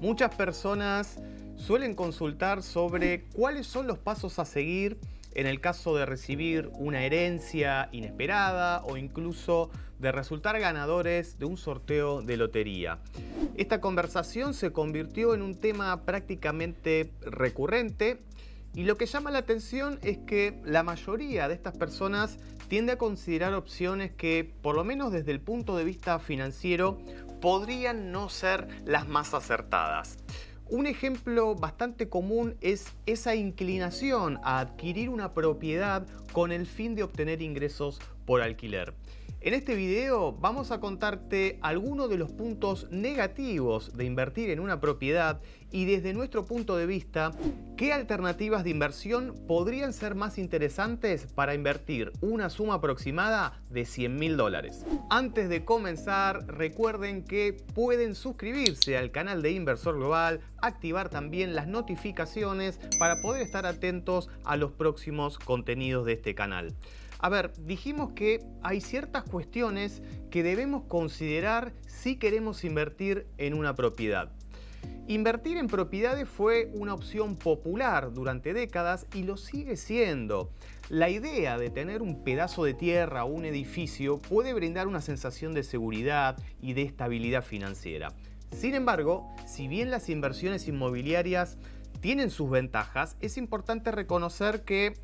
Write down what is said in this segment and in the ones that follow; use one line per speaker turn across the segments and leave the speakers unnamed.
Muchas personas suelen consultar sobre cuáles son los pasos a seguir en el caso de recibir una herencia inesperada o incluso de resultar ganadores de un sorteo de lotería. Esta conversación se convirtió en un tema prácticamente recurrente y lo que llama la atención es que la mayoría de estas personas tiende a considerar opciones que, por lo menos desde el punto de vista financiero, podrían no ser las más acertadas. Un ejemplo bastante común es esa inclinación a adquirir una propiedad con el fin de obtener ingresos por alquiler. En este video vamos a contarte algunos de los puntos negativos de invertir en una propiedad y desde nuestro punto de vista, qué alternativas de inversión podrían ser más interesantes para invertir una suma aproximada de $100.000. Antes de comenzar, recuerden que pueden suscribirse al canal de Inversor Global, activar también las notificaciones para poder estar atentos a los próximos contenidos de este canal. A ver, dijimos que hay ciertas cuestiones que debemos considerar si queremos invertir en una propiedad. Invertir en propiedades fue una opción popular durante décadas y lo sigue siendo. La idea de tener un pedazo de tierra o un edificio puede brindar una sensación de seguridad y de estabilidad financiera. Sin embargo, si bien las inversiones inmobiliarias tienen sus ventajas, es importante reconocer que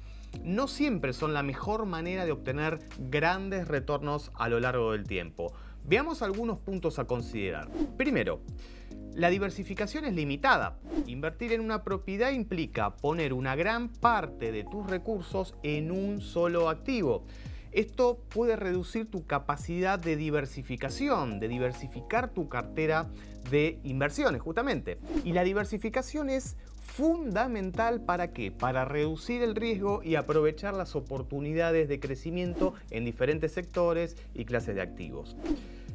no siempre son la mejor manera de obtener grandes retornos a lo largo del tiempo. Veamos algunos puntos a considerar. Primero, la diversificación es limitada. Invertir en una propiedad implica poner una gran parte de tus recursos en un solo activo. Esto puede reducir tu capacidad de diversificación, de diversificar tu cartera de inversiones, justamente. Y la diversificación es fundamental ¿para qué? Para reducir el riesgo y aprovechar las oportunidades de crecimiento en diferentes sectores y clases de activos.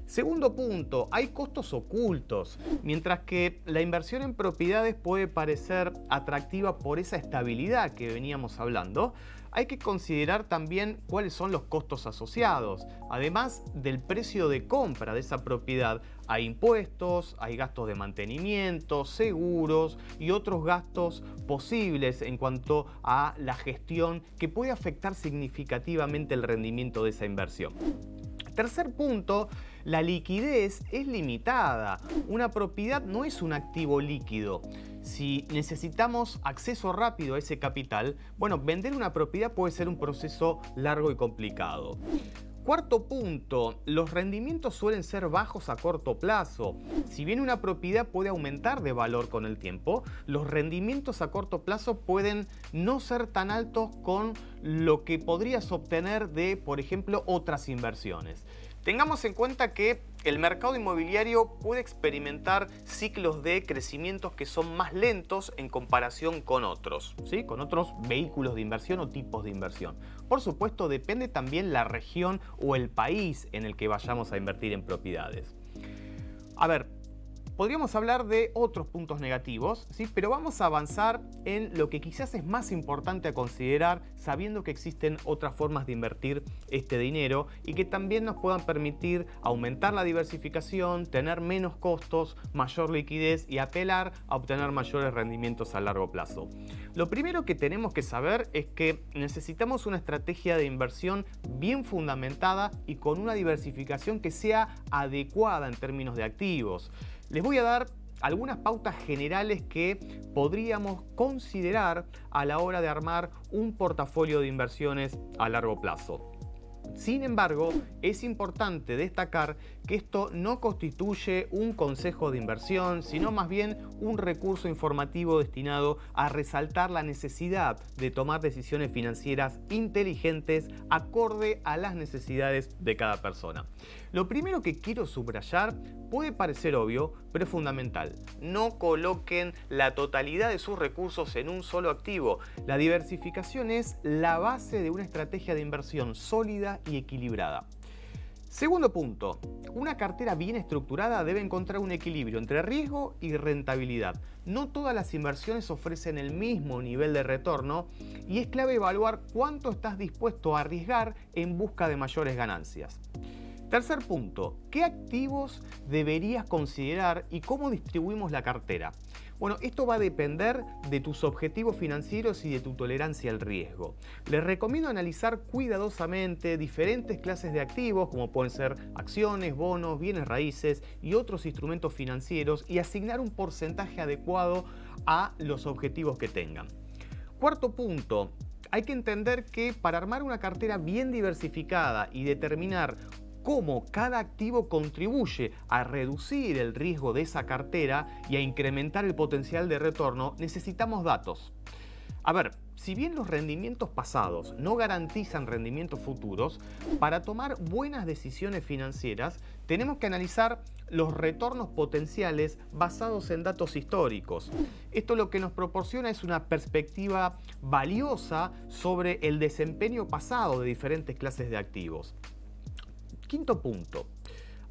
Segundo punto, hay costos ocultos. Mientras que la inversión en propiedades puede parecer atractiva por esa estabilidad que veníamos hablando, hay que considerar también cuáles son los costos asociados. Además del precio de compra de esa propiedad, hay impuestos, hay gastos de mantenimiento, seguros y otros gastos posibles en cuanto a la gestión que puede afectar significativamente el rendimiento de esa inversión. Tercer punto, la liquidez es limitada. Una propiedad no es un activo líquido. Si necesitamos acceso rápido a ese capital, bueno, vender una propiedad puede ser un proceso largo y complicado. Cuarto punto, los rendimientos suelen ser bajos a corto plazo. Si bien una propiedad puede aumentar de valor con el tiempo, los rendimientos a corto plazo pueden no ser tan altos con lo que podrías obtener de, por ejemplo, otras inversiones. Tengamos en cuenta que el mercado inmobiliario puede experimentar ciclos de crecimientos que son más lentos en comparación con otros, ¿sí? Con otros vehículos de inversión o tipos de inversión. Por supuesto, depende también la región o el país en el que vayamos a invertir en propiedades. A ver, podríamos hablar de otros puntos negativos, ¿sí? Pero vamos a avanzar en lo que quizás es más importante a considerar, sabiendo que existen otras formas de invertir este dinero y que también nos puedan permitir aumentar la diversificación, tener menos costos, mayor liquidez y apelar a obtener mayores rendimientos a largo plazo. Lo primero que tenemos que saber es que necesitamos una estrategia de inversión bien fundamentada y con una diversificación que sea adecuada en términos de activos. Les voy a dar algunas pautas generales que podríamos considerar a la hora de armar un portafolio de inversiones a largo plazo. Sin embargo, es importante destacar que esto no constituye un consejo de inversión, sino más bien un recurso informativo destinado a resaltar la necesidad de tomar decisiones financieras inteligentes acorde a las necesidades de cada persona. Lo primero que quiero subrayar puede parecer obvio, pero es fundamental. No coloquen la totalidad de sus recursos en un solo activo. La diversificación es la base de una estrategia de inversión sólida y equilibrada. Segundo punto, una cartera bien estructurada debe encontrar un equilibrio entre riesgo y rentabilidad. No todas las inversiones ofrecen el mismo nivel de retorno y es clave evaluar cuánto estás dispuesto a arriesgar en busca de mayores ganancias. Tercer punto, ¿qué activos deberías considerar y cómo distribuimos la cartera? Bueno, esto va a depender de tus objetivos financieros y de tu tolerancia al riesgo. Les recomiendo analizar cuidadosamente diferentes clases de activos, como pueden ser acciones, bonos, bienes raíces y otros instrumentos financieros, y asignar un porcentaje adecuado a los objetivos que tengan. Cuarto punto, hay que entender que para armar una cartera bien diversificada y determinar cómo cada activo contribuye a reducir el riesgo de esa cartera y a incrementar el potencial de retorno, necesitamos datos. A ver, si bien los rendimientos pasados no garantizan rendimientos futuros, para tomar buenas decisiones financieras tenemos que analizar los retornos potenciales basados en datos históricos. Esto lo que nos proporciona es una perspectiva valiosa sobre el desempeño pasado de diferentes clases de activos. Quinto punto.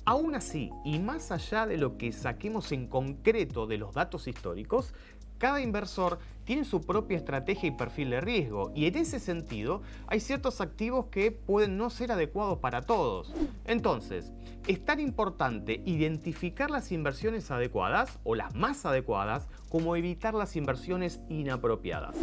Aún así, y más allá de lo que saquemos en concreto de los datos históricos, cada inversor tiene su propia estrategia y perfil de riesgo, y en ese sentido hay ciertos activos que pueden no ser adecuados para todos. Entonces, es tan importante identificar las inversiones adecuadas o las más adecuadas como evitar las inversiones inapropiadas.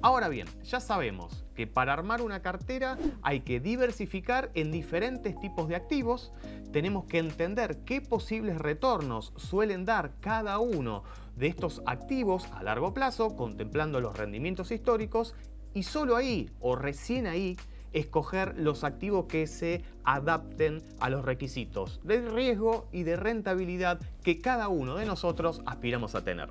Ahora bien, ya sabemos que para armar una cartera hay que diversificar en diferentes tipos de activos, tenemos que entender qué posibles retornos suelen dar cada uno de estos activos a largo plazo, contemplando los rendimientos históricos, y solo ahí o recién ahí escoger los activos que se adapten a los requisitos de riesgo y de rentabilidad que cada uno de nosotros aspiramos a tener.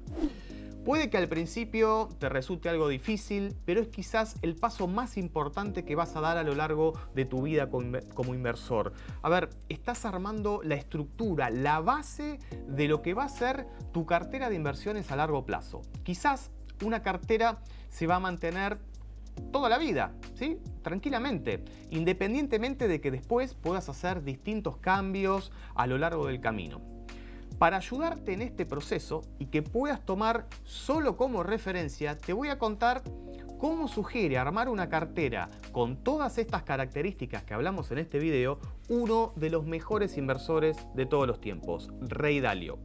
Puede que al principio te resulte algo difícil, pero es quizás el paso más importante que vas a dar a lo largo de tu vida como inversor. A ver, estás armando la estructura, la base de lo que va a ser tu cartera de inversiones a largo plazo. Quizás una cartera se va a mantener toda la vida, ¿sí? Tranquilamente, independientemente de que después puedas hacer distintos cambios a lo largo del camino. Para ayudarte en este proceso y que puedas tomar solo como referencia, te voy a contar cómo sugiere armar una cartera con todas estas características que hablamos en este video uno de los mejores inversores de todos los tiempos, Ray Dalio.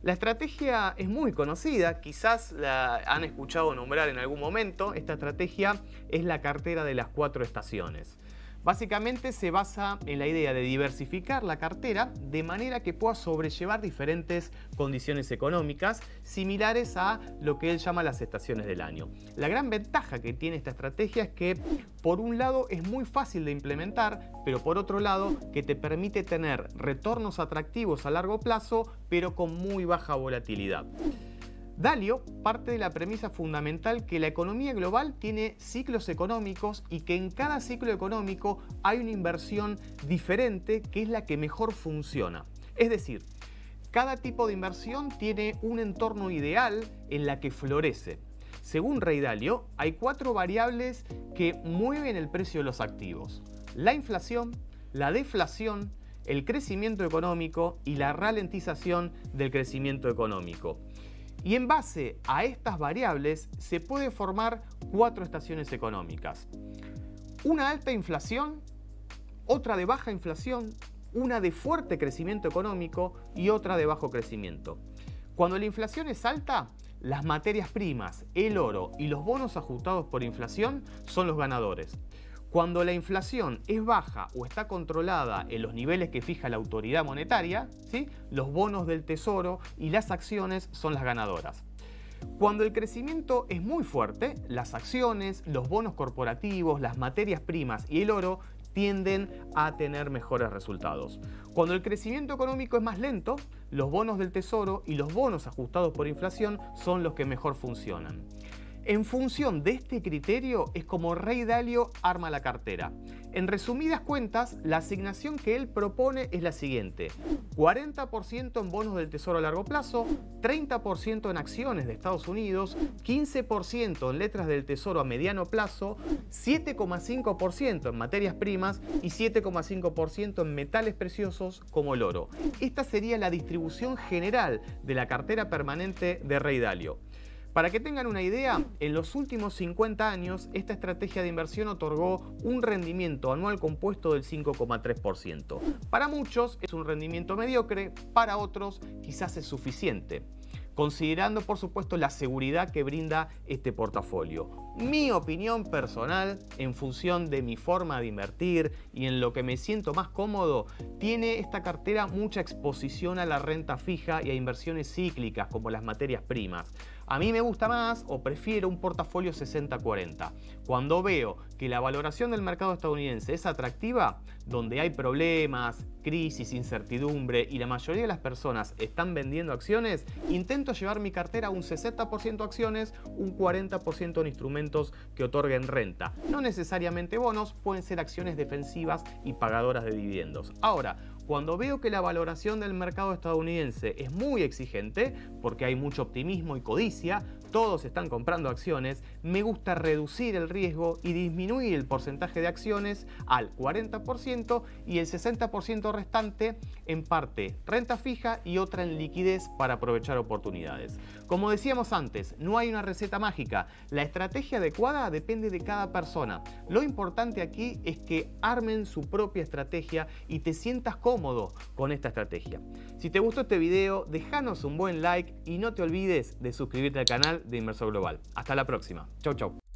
La estrategia es muy conocida, quizás la han escuchado nombrar en algún momento. Esta estrategia es la cartera de las 4 estaciones. Básicamente se basa en la idea de diversificar la cartera de manera que pueda sobrellevar diferentes condiciones económicas similares a lo que él llama las estaciones del año. La gran ventaja que tiene esta estrategia es que por un lado es muy fácil de implementar, pero por otro lado que te permite tener retornos atractivos a largo plazo, pero con muy baja volatilidad. Dalio parte de la premisa fundamental que la economía global tiene ciclos económicos y que en cada ciclo económico hay una inversión diferente que es la que mejor funciona. Es decir, cada tipo de inversión tiene un entorno ideal en la que florece. Según Ray Dalio, hay 4 variables que mueven el precio de los activos: la inflación, la deflación, el crecimiento económico y la ralentización del crecimiento económico. Y en base a estas variables se puede formar 4 estaciones económicas: una alta inflación, otra de baja inflación, una de fuerte crecimiento económico y otra de bajo crecimiento. Cuando la inflación es alta, las materias primas, el oro y los bonos ajustados por inflación son los ganadores. Cuando la inflación es baja o está controlada en los niveles que fija la autoridad monetaria, ¿sí?, los bonos del tesoro y las acciones son las ganadoras. Cuando el crecimiento es muy fuerte, las acciones, los bonos corporativos, las materias primas y el oro tienden a tener mejores resultados. Cuando el crecimiento económico es más lento, los bonos del tesoro y los bonos ajustados por inflación son los que mejor funcionan. En función de este criterio es como Ray Dalio arma la cartera. En resumidas cuentas, la asignación que él propone es la siguiente: 40% en bonos del tesoro a largo plazo, 30% en acciones de Estados Unidos, 15% en letras del tesoro a mediano plazo, 7,5% en materias primas y 7,5% en metales preciosos como el oro. Esta sería la distribución general de la cartera permanente de Ray Dalio. Para que tengan una idea, en los últimos 50 años, esta estrategia de inversión otorgó un rendimiento anual compuesto del 5,3%. Para muchos es un rendimiento mediocre, para otros quizás es suficiente, considerando por supuesto la seguridad que brinda este portafolio. Mi opinión personal, en función de mi forma de invertir y en lo que me siento más cómodo, tiene esta cartera mucha exposición a la renta fija y a inversiones cíclicas como las materias primas. A mí me gusta más o prefiero un portafolio 60-40. Cuando veo que la valoración del mercado estadounidense es atractiva, donde hay problemas, crisis, incertidumbre y la mayoría de las personas están vendiendo acciones, intento llevar mi cartera a un 60% acciones, un 40% en instrumentos que otorguen renta. No necesariamente bonos, pueden ser acciones defensivas y pagadoras de dividendos. Ahora, cuando veo que la valoración del mercado estadounidense es muy exigente, porque hay mucho optimismo y codicia, todos están comprando acciones, me gusta reducir el riesgo y disminuir el porcentaje de acciones al 40% y el 60% restante en parte renta fija y otra en liquidez para aprovechar oportunidades. Como decíamos antes, no hay una receta mágica. La estrategia adecuada depende de cada persona. Lo importante aquí es que armen su propia estrategia y te sientas cómodo con esta estrategia. Si te gustó este video, déjanos un buen like y no te olvides de suscribirte al canal de Inversor Global. Hasta la próxima. Chau, chau.